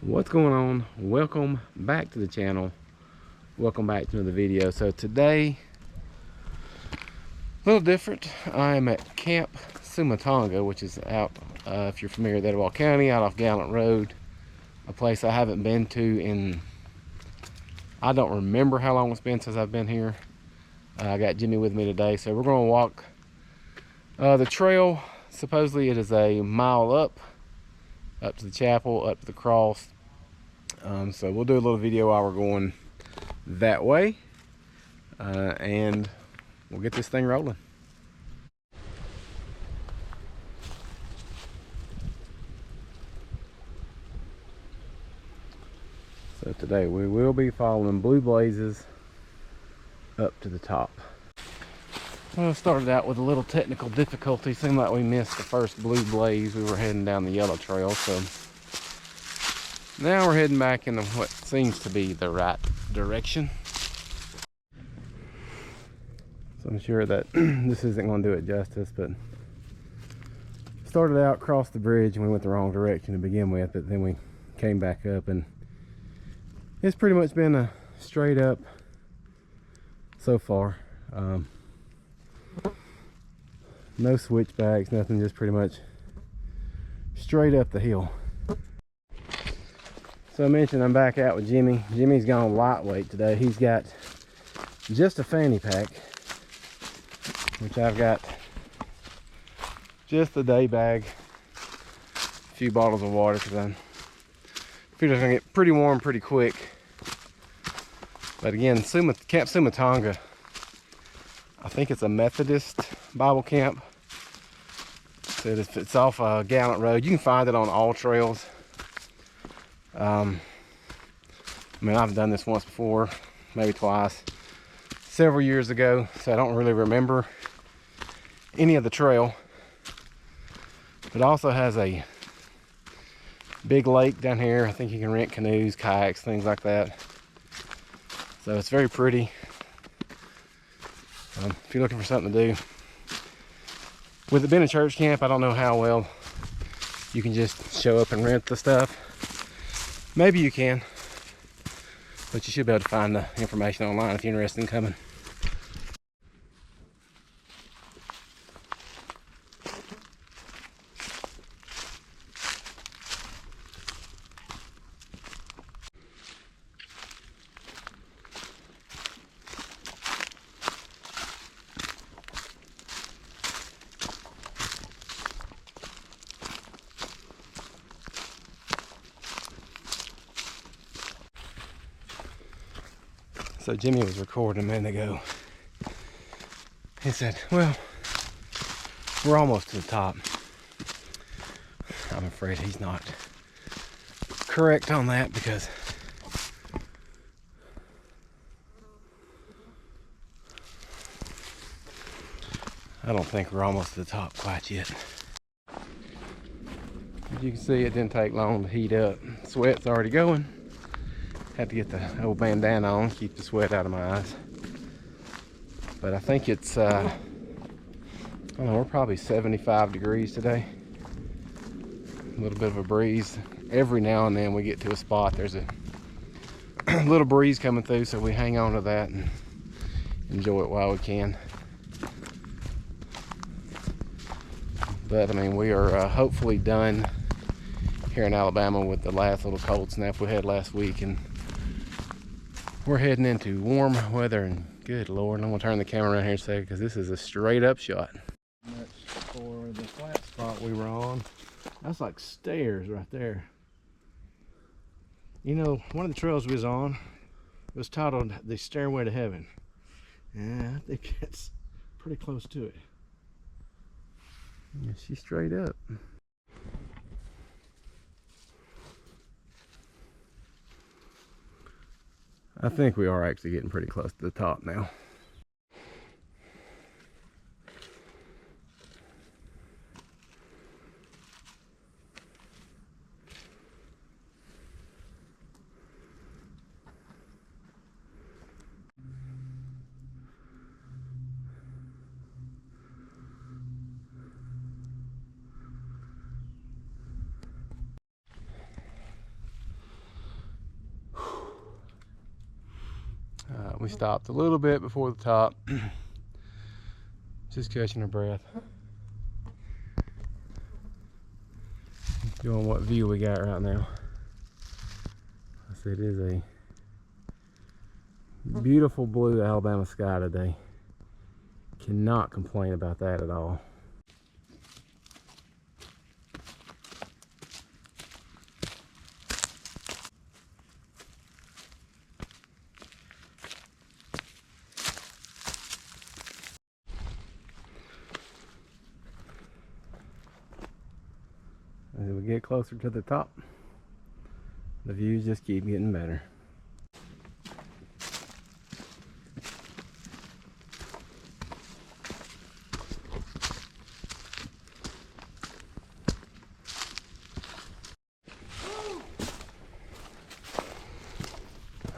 What's going on? Welcome back to the channel. Welcome back to another video. So today, a little different. I'm at Camp Sumatanga, which is out, if you're familiar with Etowah County, out off Gallant Road. A place I haven't been to in, I don't remember how long it's been since I've been here. I got Jimmy with me today, so we're going to walk the trail. Supposedly it is a mile up to the chapel, up to the cross. So we'll do a little video while we're going that way, and we'll get this thing rolling. So today we will be following Blue Blazes up to the top. Well, it started out with a little technical difficulty. Seemed like we missed the first Blue Blaze. We were heading down the yellow trail, so now we're heading back in what seems to be the right direction. So I'm sure that this isn't going to do it justice, but started out, crossed the bridge, and we went the wrong direction to begin with, but then we came back up, and it's pretty much been a straight up so far. No switchbacks, nothing, just pretty much straight up the hill. So I mentioned I'm back out with Jimmy. Jimmy's gone lightweight today. He's got just a fanny pack, which I've got just a day bag, a few bottles of water, because I feel it's gonna get pretty warm pretty quick. But again, Camp Sumatanga, I think it's a Methodist Bible camp. So it's off Gallant Road. You can find it on all trails. I mean, I've done this once before, maybe twice, several years ago, so I don't really remember any of the trail. It also has a big lake down here. I think you can rent canoes, kayaks, things like that. So it's very pretty. If you're looking for something to do. With it being a church camp, I don't know how well you can just show up and rent the stuff. Maybe you can, but you should be able to find the information online if you're interested in coming. So Jimmy was recording a minute ago. He said, well, we're almost to the top. I'm afraid he's not correct on that, because I don't think we're almost to the top quite yet. As you can see, it didn't take long to heat up. Sweat's already going. Had to get the old bandana on, keep the sweat out of my eyes. But I think it's, I don't know, we're probably 75 degrees today. A little bit of a breeze. Every now and then we get to a spot, there's a little breeze coming through, so we hang on to that and enjoy it while we can. But I mean, we are hopefully done here in Alabama with the last little cold snap we had last week, and we're heading into warm weather. And good Lord, I'm gonna turn the camera around here a second, because this is a straight up shot. Much for the flat spot we were on. That's like stairs right there. You know, one of the trails we was on was titled The Stairway to Heaven. Yeah, I think it's pretty close to it. Yeah, she's straight up. I think we are actually getting pretty close to the top now. We stopped a little bit before the top, just catching our breath. Doing what view we got right now. I said it is a beautiful blue Alabama sky today. Cannot complain about that at all. As we get closer to the top, the views just keep getting better.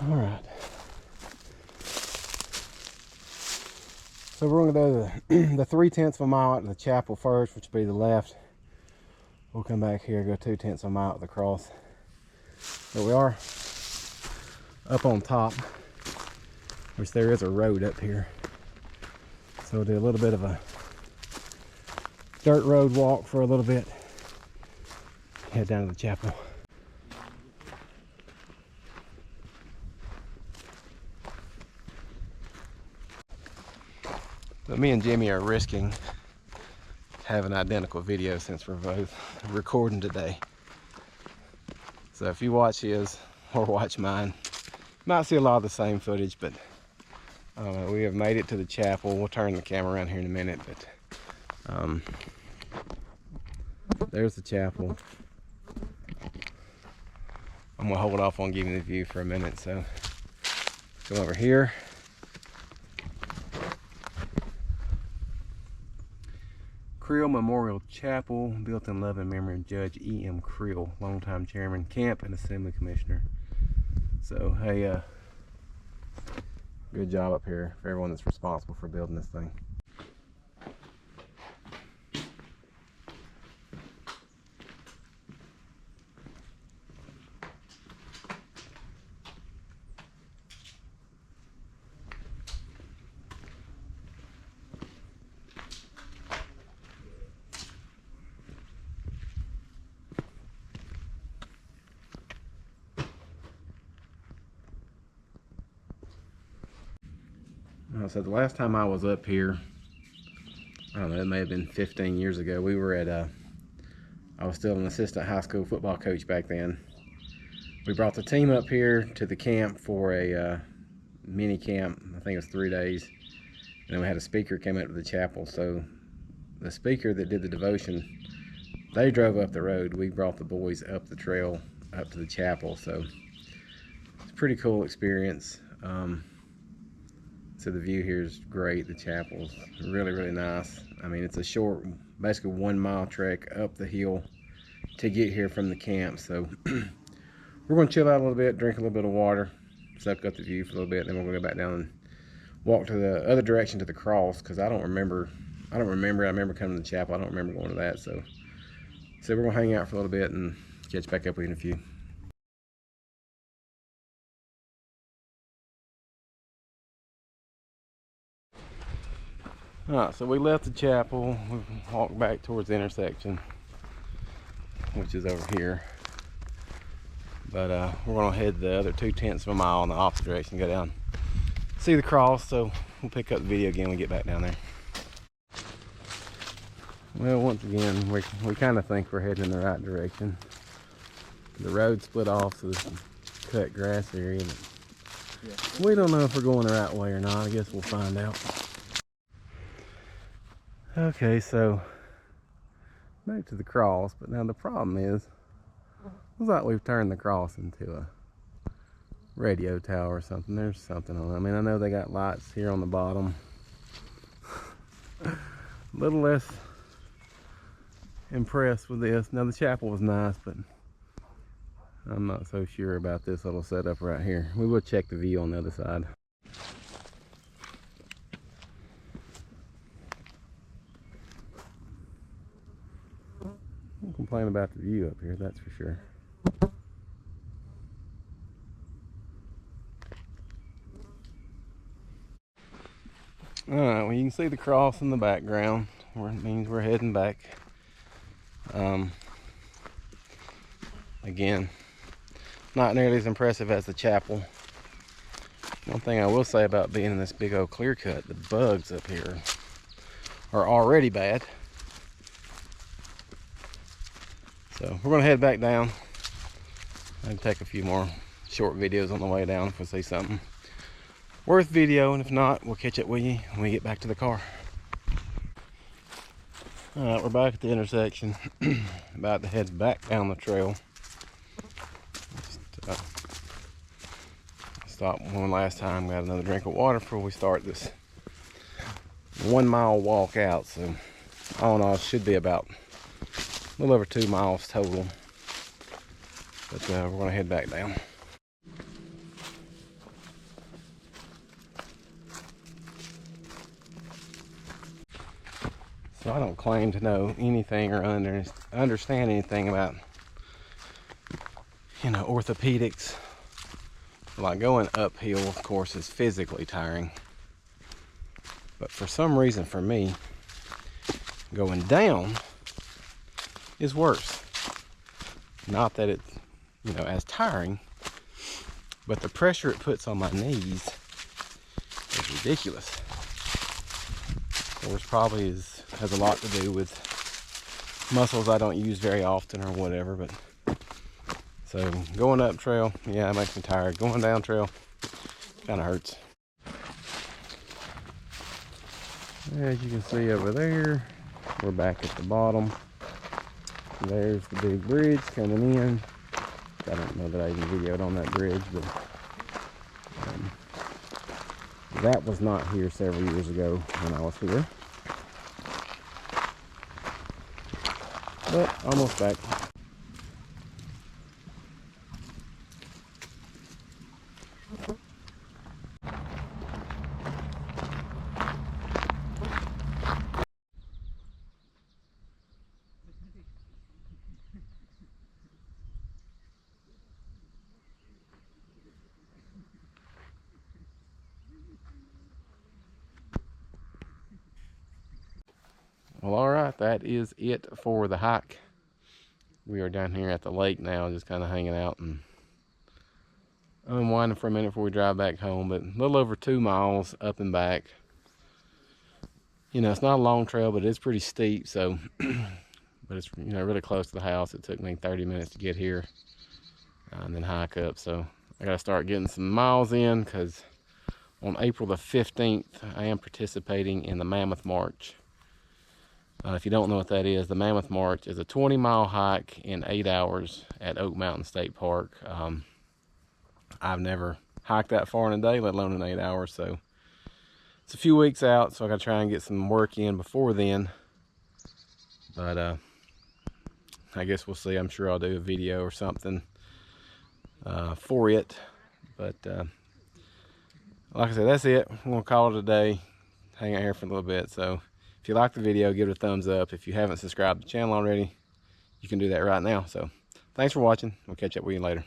All right. So we're going to do the 3/10 of a mile out to the chapel first, which will be the left. We'll come back here, go 2/10 of a mile at the cross. There we are, up on top, which there is a road up here. So we'll do a little bit of a dirt road walk for a little bit. Head down to the chapel. But me and Jimmy are risking having identical video since we're both recording today. So if you watch his or watch mine, you might see a lot of the same footage, but we have made it to the chapel. We'll turn the camera around here in a minute, but there's the chapel. I'm gonna hold off on giving the view for a minute, so go over here. Creel Memorial Chapel, built in love and memory of Judge E.M. Creel, longtime chairman, camp and assembly commissioner. So, hey, good job up here for everyone that's responsible for building this thing. So the last time I was up here, I don't know, it may have been 15 years ago. We were at I was still an assistant high school football coach back then. We brought the team up here to the camp for a mini camp. I think it was 3 days. And then we had a speaker come up to the chapel. So the speaker that did the devotion, they drove up the road. We brought the boys up the trail up to the chapel. So it's a pretty cool experience. So the view here is great. The chapel's really, really nice. I mean, it's a short, basically 1 mile trek up the hill to get here from the camp. So we're going to chill out a little bit, drink a little bit of water, soak up the view for a little bit, and then we're going to go back down and walk to the other direction to the cross, because I remember coming to the chapel. I don't remember going to that. So we're going to hang out for a little bit and catch back up with you in a few. Alright, so we left the chapel, we walked back towards the intersection, which is over here. But we're going to head the other 2/10 of a mile in the opposite direction, go down, see the cross, so we'll pick up the video again when we get back down there. Well, once again, we kind of think we're heading in the right direction. The road split off to this cut grass area, but we don't know if we're going the right way or not. I guess we'll find out. Okay, so back to the cross, but now the problem is, looks like we've turned the cross into a radio tower or something. There's something on it. I mean, I know they got lights here on the bottom. A little less impressed with this. Now the chapel was nice, but I'm not so sure about this little setup right here. We will check the view on the other side. Don't complain about the view up here, that's for sure. Alright, well, you can see the cross in the background, where it means we're heading back. Again, not nearly as impressive as the chapel. One thing I will say about being in this big old clear cut, the bugs up here are already bad. So we're gonna head back down and take a few more short videos on the way down if we see something worth video, and if not, we'll catch up with you when we get back to the car. Alright, we're back at the intersection. About to head back down the trail. Just, stopped one last time, got another drink of water before we start this 1 mile walk out. So I don't know, it should be about a little over 2 miles total, but we're gonna head back down. So I don't claim to know anything or understand anything about, you know, orthopedics. Like going uphill, of course, is physically tiring. But for some reason, for me, going down is worse. Not that it's, you know, as tiring, but the pressure it puts on my knees is ridiculous. Of course, probably has a lot to do with muscles I don't use very often or whatever, but so going up trail, yeah, it makes me tired. Going down trail kind of hurts. As you can see over there, we're back at the bottom. There's the big bridge coming in. I don't know that I even videoed on that bridge, but that was not here several years ago when I was here. But almost back. Well, all right, that is it for the hike. We are down here at the lake now, just kind of hanging out and unwinding for a minute before we drive back home. But a little over 2 miles up and back. You know, it's not a long trail, but it's pretty steep. So, but it's, you know, really close to the house. It took me 30 minutes to get here and then hike up. So I got to start getting some miles in, because on April the 15th, I am participating in the Mammoth March. If you don't know what that is, the Mammoth March is a 20-mile hike in 8 hours at Oak Mountain State Park. I've never hiked that far in a day, let alone in 8 hours. So it's a few weeks out, so I got to try and get some work in before then. But I guess we'll see. I'm sure I'll do a video or something for it. But like I said, that's it. I'm going to call it a day. Hang out here for a little bit. So if you like the video, give it a thumbs up. If you haven't subscribed to the channel already, you can do that right now. So thanks for watching. We'll catch up with you later.